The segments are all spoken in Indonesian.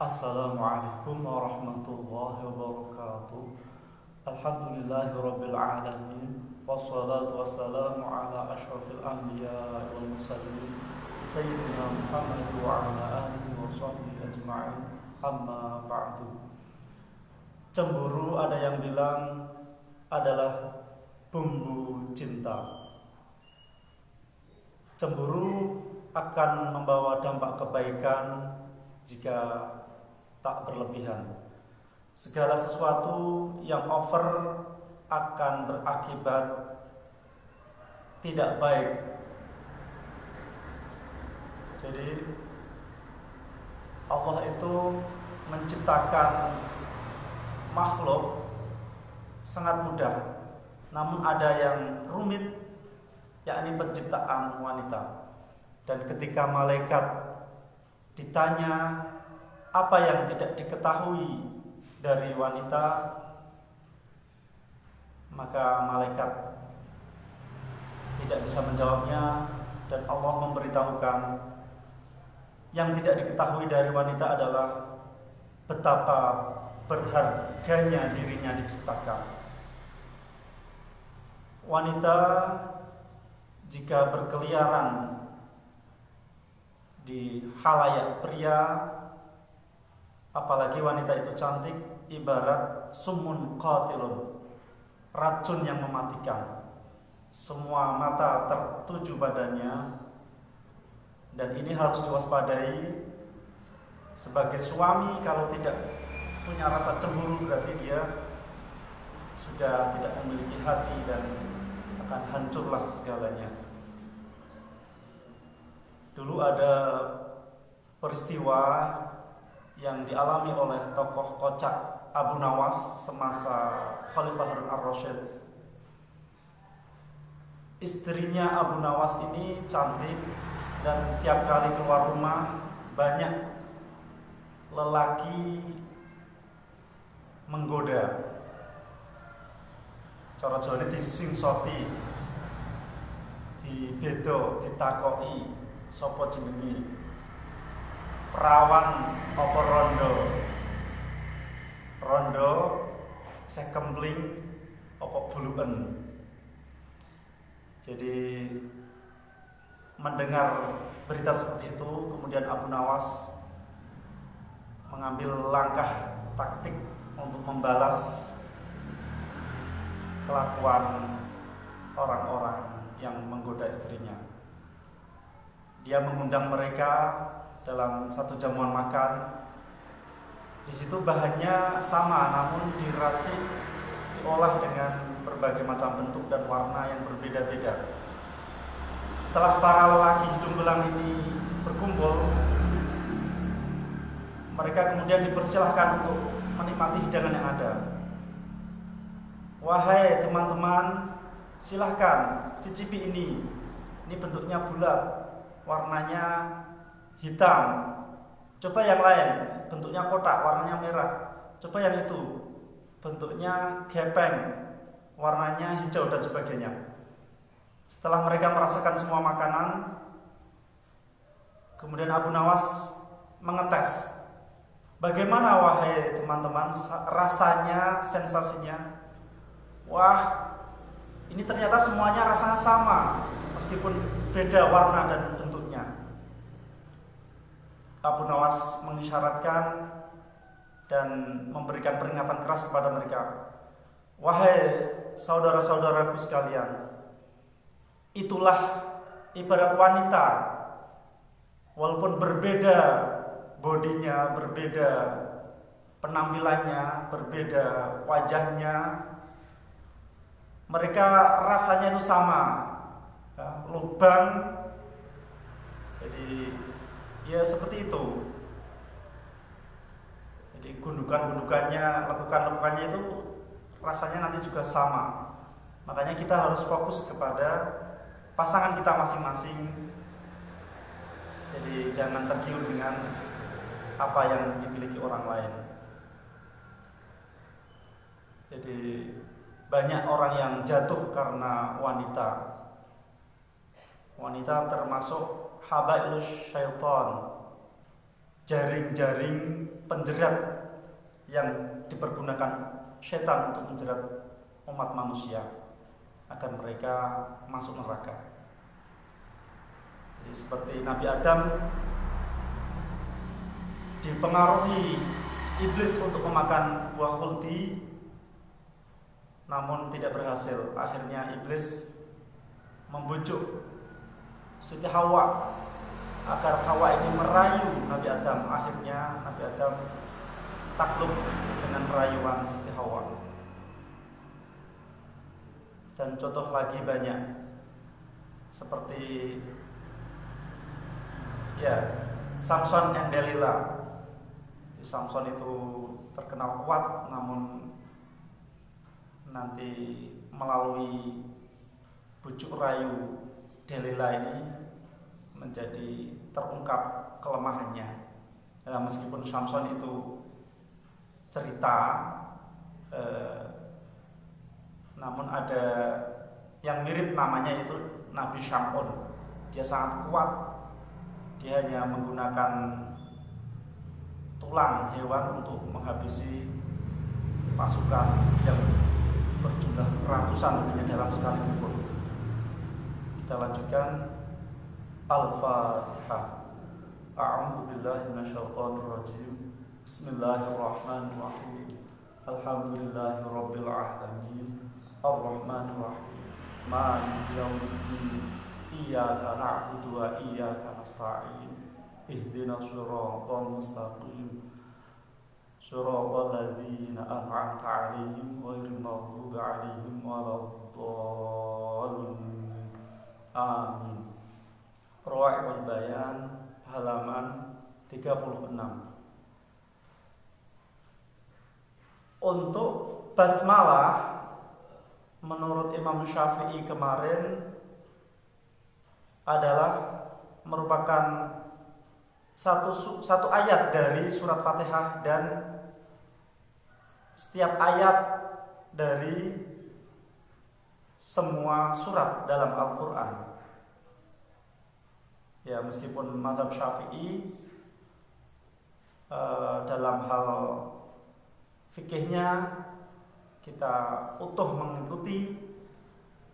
Assalamualaikum warahmatullahi wabarakatuh. Alhamdulillahirabbil alamin. Wassalatu wassalamu ala asyrafil anbiya wal mursalin sayyidina Muhammad wa ala alihi wa sahbihi ajma'in. Amma ba'du. Cemburu ada yang bilang adalah bumbu cinta. Cemburu akan membawa dampak kebaikan jika tak berlebihan. Segala sesuatu yang over akan berakibat tidak baik. Jadi Allah itu menciptakan makhluk sangat mudah, namun ada yang rumit, yakni penciptaan wanita. Dan ketika malaikat ditanya apa yang tidak diketahui dari wanita, maka malaikat tidak bisa menjawabnya, dan Allah memberitahukan yang tidak diketahui dari wanita adalah betapa berharganya dirinya diciptakan. Wanita jika berkeliaran di halayak pria, apalagi wanita itu cantik, ibarat summun qatilun, racun yang mematikan. Semua mata tertuju padanya, dan ini harus diwaspadai. Sebagai suami, kalau tidak punya rasa cemburu, berarti dia sudah tidak memiliki hati dan akan hancurlah segalanya. Dulu ada peristiwa yang dialami oleh tokoh kocak Abu Nawas semasa Khalifah Harun ar-Rasyid. Istrinya Abu Nawas ini cantik, dan tiap kali keluar rumah banyak lelaki menggoda. Cara Jawa disingsoti, dibedo, ditakoki sapa jenenge, perawan apa rondo sekembling apa buluken. Jadi mendengar berita seperti itu, kemudian Abu Nawas mengambil langkah taktik untuk membalas kelakuan orang-orang yang menggoda istrinya. Dia mengundang mereka dalam satu jamuan makan. Di situ bahannya sama, namun diracik, diolah dengan berbagai macam bentuk dan warna yang berbeda-beda. Setelah para lelaki hidung belang ini berkumpul, mereka kemudian dipersilahkan untuk menikmati hidangan yang ada. Wahai teman-teman, silahkan cicipi ini. Ini bentuknya bulat, warnanya hitam. Coba yang lain, bentuknya kotak, warnanya merah. Coba yang itu, bentuknya gepeng, warnanya hijau, dan sebagainya. Setelah mereka merasakan semua makanan, kemudian Abu Nawas mengetes, bagaimana wahai teman-teman rasanya, sensasinya? Wah, ini ternyata semuanya rasanya sama, meskipun beda warna dan bentuknya. Abu Nawas mengisyaratkan dan memberikan peringatan keras kepada mereka. Wahai saudara-saudaraku sekalian, itulah ibarat wanita. Walaupun berbeda bodinya, berbeda penampilannya, berbeda wajahnya, mereka rasanya itu sama, ya, lubang. Jadi ya seperti itu. Jadi gundukan-gundukannya, lekukan-lekukannya itu rasanya nanti juga sama. Makanya kita harus fokus kepada pasangan kita masing-masing. Jadi jangan tergiur dengan apa yang dimiliki orang lain. Jadi banyak orang yang jatuh karena wanita. Wanita termasuk habailus syaitan, jaring-jaring penjerat yang dipergunakan setan untuk menjerat umat manusia agar mereka masuk neraka. Jadi seperti Nabi Adam dipengaruhi iblis untuk memakan buah khuldi, namun tidak berhasil. Akhirnya iblis membujuk Siti Hawa agar Hawa ini merayu Nabi Adam. Akhirnya Nabi Adam takluk dengan rayuan Siti Hawa. Dan contoh lagi banyak, seperti Samson and Delila. Samson itu terkenal kuat, namun nanti melalui bujuk rayu Delila ini menjadi terungkap kelemahannya. Meskipun Samson itu cerita, namun ada yang mirip namanya itu Nabi Syam'un. Dia sangat kuat. Dia hanya menggunakan tulang hewan untuk menghabisi pasukan yang berjumlah ratusan hanya dalam sekali pukul. Kita lanjutkan. Al-Fatihah. A'udzu billahi minasyaitonir rajim. Bismillahirrahmanirrahim. Alhamdulillahirabbil alamin. Ar-Rahmanir Rahim. Maliki yaumiddin. Iyyaka na'budu wa iyyaka nasta'in. Ihdinas siratal mustaqim. Siratal ladzina an'amta 'alaihim ghairil maghdubi 'alaihim waladdallin. Amin. Rawa'iul Bayan halaman 36. Untuk basmalah menurut Imam Syafi'i kemarin adalah merupakan satu ayat dari surat Fatihah dan setiap ayat dari semua surat dalam Al-Quran. Ya, meskipun mazhab Syafi'i dalam hal fikihnya kita utuh mengikuti,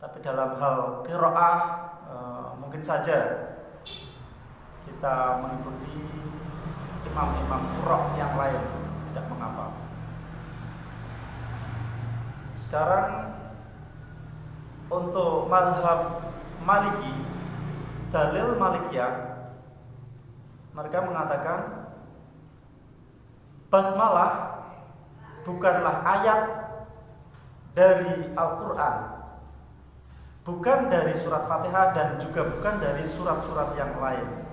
tapi dalam hal qiraah mungkin saja kita mengikuti imam-imam qurra yang lain, tidak mengapa. Sekarang untuk mazhab Maliki, dalil Malikiyah, mereka mengatakan basmalah bukanlah ayat dari Al-Quran, bukan dari surat Fatihah, dan juga bukan dari surat-surat yang lain.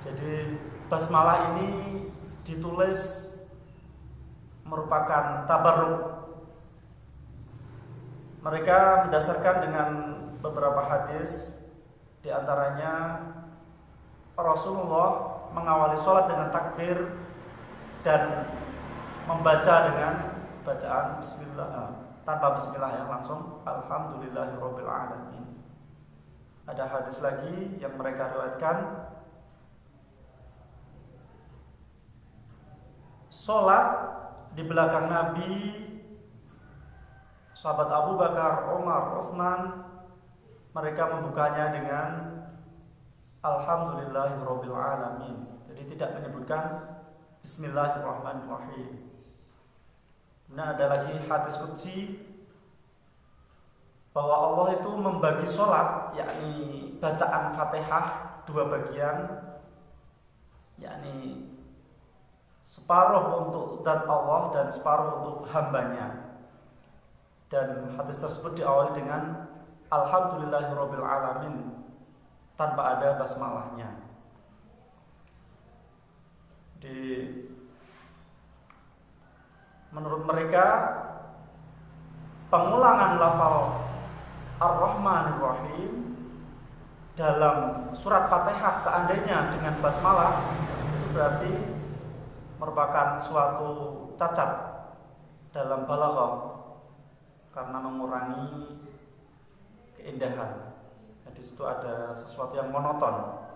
Jadi basmalah ini ditulis merupakan tabarruk. Mereka mendasarkan dengan beberapa hadis, di antaranya Rasulullah mengawali sholat dengan takbir dan membaca dengan bacaan bismillah, tanpa bismillah, yang langsung alhamdulillahirabbil alamin. Ada hadis lagi yang mereka riwayatkan, sholat di belakang Nabi, sahabat Abu Bakar, Umar, Utsman, mereka membukanya dengan alhamdulillahirabbil alamin. Jadi tidak menyebutkan bismillahirrahmanirrahim. Nah, ada lagi hadis qudsi bahwa Allah itu membagi sholat, yakni bacaan Fatihah, dua bagian, yakni separuh untuk zat Allah dan separuh untuk hambanya. Dan hadis tersebut diawali dengan alhamdulillahirabbil alamin tanpa ada basmalahnya. Menurut mereka, pengulangan lafal Ar-Rahmanir Rahim dalam surat Fatihah seandainya dengan basmalah itu berarti merupakan suatu cacat dalam balaghah, karena mengurangi keindahan. Jadi situ ada sesuatu yang monoton.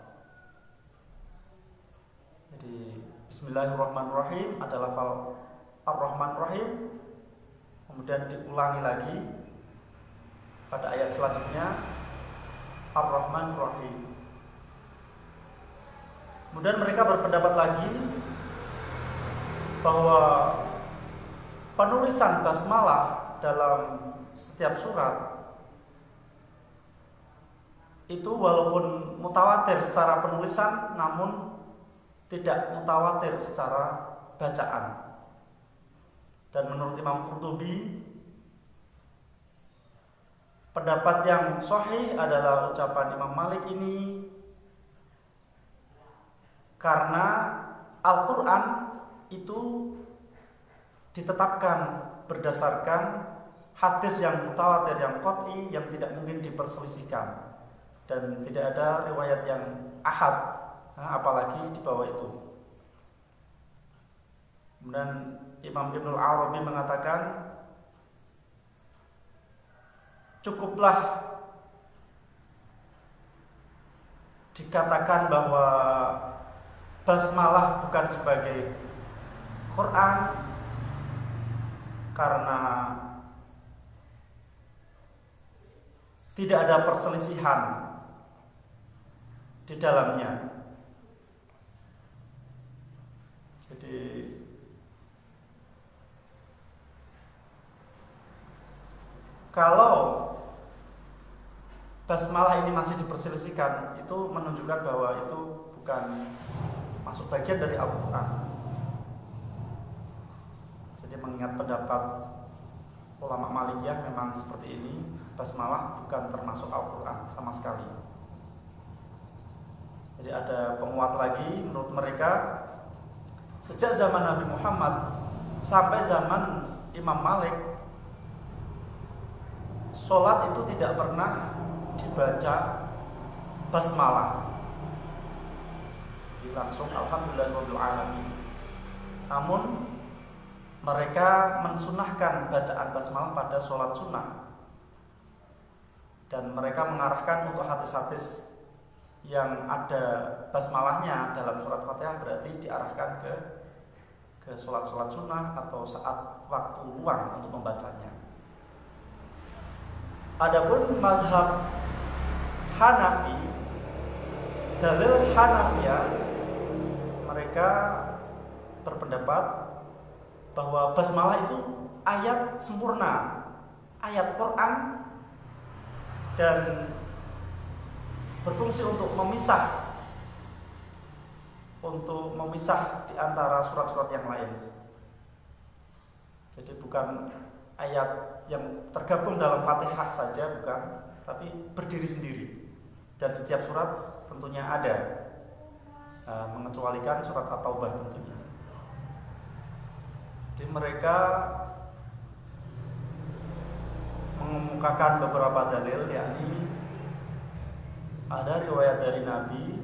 Jadi Bismillahirrahmanirrahim adalah lafal Ar-Rahman Rahim, kemudian diulangi lagi pada ayat selanjutnya Ar-Rahman Rahim. Kemudian mereka berpendapat lagi bahwa penulisan basmalah dalam setiap surat itu walaupun mutawatir secara penulisan, namun tidak mutawatir secara bacaan. Dan menurut Imam Qurtubi, pendapat yang sahih adalah ucapan Imam Malik ini, karena Al-Quran itu ditetapkan berdasarkan hadis yang mutawatir, yang qat'i, yang tidak mungkin diperselisihkan, dan tidak ada riwayat yang ahad, apalagi di bawah itu. Kemudian Imam Ibnul Arabi mengatakan, cukuplah dikatakan bahwa basmalah bukan sebagai Quran karena tidak ada perselisihan di dalamnya. Jadi kalau basmalah ini masih diperselisihkan, itu menunjukkan bahwa itu bukan masuk bagian dari Al-Quran. Jadi mengingat pendapat ulama Malikiyah memang seperti ini, basmalah bukan termasuk Al-Quran sama sekali. Jadi ada penguat lagi menurut mereka, sejak zaman Nabi Muhammad sampai zaman Imam Malik, sholat itu tidak pernah dibaca basmalah, langsung alhamdulillahirabbil alamin. Namun mereka mensunahkan bacaan basmalah pada sholat sunnah, dan mereka mengarahkan untuk hadis-hadis yang ada basmalahnya dalam surat Fatihah berarti diarahkan ke sholat-sholat sunnah atau saat waktu luang untuk membacanya. Adapun mazhab Hanafi, dalil Hanafiyah, mereka berpendapat bahwa basmalah itu ayat sempurna, ayat Quran, dan berfungsi untuk memisah di antara surat-surat yang lain. Jadi bukan ayat yang tergabung dalam Fatihah saja, bukan, tapi berdiri sendiri. Dan setiap surat tentunya ada, mengecualikan surat At-Taubah tentunya. Jadi mereka mengemukakan beberapa dalil, yakni ada riwayat dari Nabi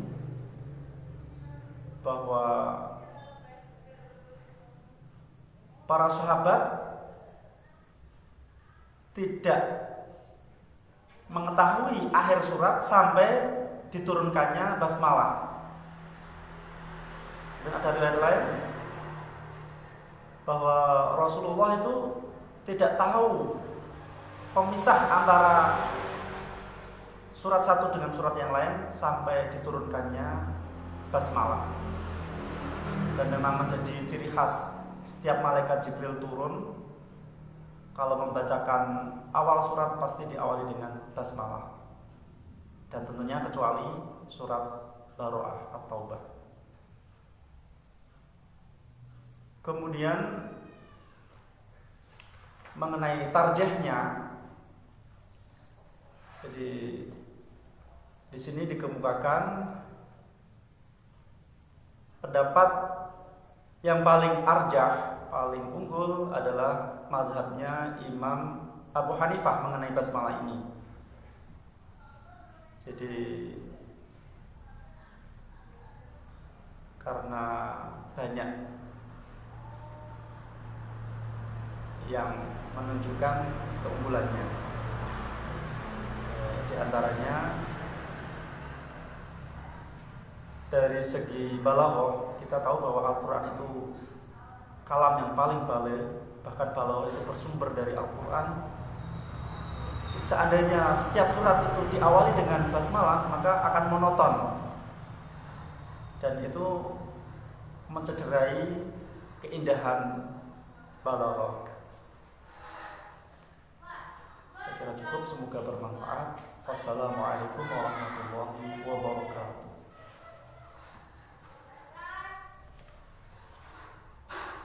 bahwa para sahabat tidak mengetahui akhir surat sampai diturunkannya basmalah. Dan ada riwayat lain bahwa Rasulullah itu tidak tahu pemisah antara surat satu dengan surat yang lain sampai diturunkannya basmalah. Dan memang menjadi ciri khas setiap malaikat Jibril turun, kalau membacakan awal surat pasti diawali dengan basmalah. Dan tentunya kecuali surat Baroah atau Taubah. Kemudian mengenai tarjihnya, jadi di sini dikemukakan pendapat yang paling arjah, paling unggul adalah mazhabnya Imam Abu Hanifah mengenai basmalah ini. Jadi karena banyak yang menunjukkan keunggulannya, di antaranya dari segi balaghah kita tahu bahwa Al-Quran itu kalam yang paling baligh, bahkan balaghah itu bersumber dari Al-Quran. Seandainya setiap surat itu diawali dengan basmalah, maka akan monoton dan itu mencederai keindahan balaghah. Saya kira cukup, semoga bermanfaat. Wassalamualaikum warahmatullahi wabarakatuh.